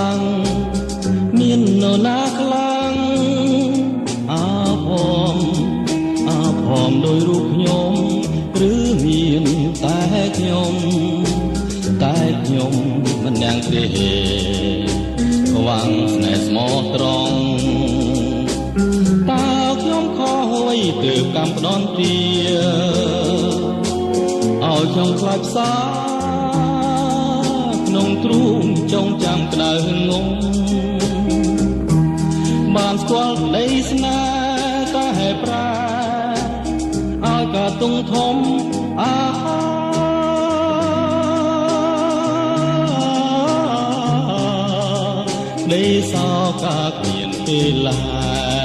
លាំងមាននរណាខ្លាំងអាផមដោយរូបខ្ញុំឬមានតែខ្ញុំមិនយ៉ាងទេខ្វាំងស្នេហ៍ស្មោះត្រង់តើខ្ញុំខុសអ្វីទើបកម្មផ្ដន់ទាឲ្យខ្ញុំខ្លាចផ្សាក្នុងទ្រូងចងចាំក្តៅងងបានស្គាល់ដីស្នេហ៍តែហេប្រាឲ្យកាតុងធំដីសោកាគ្មានពេលឡា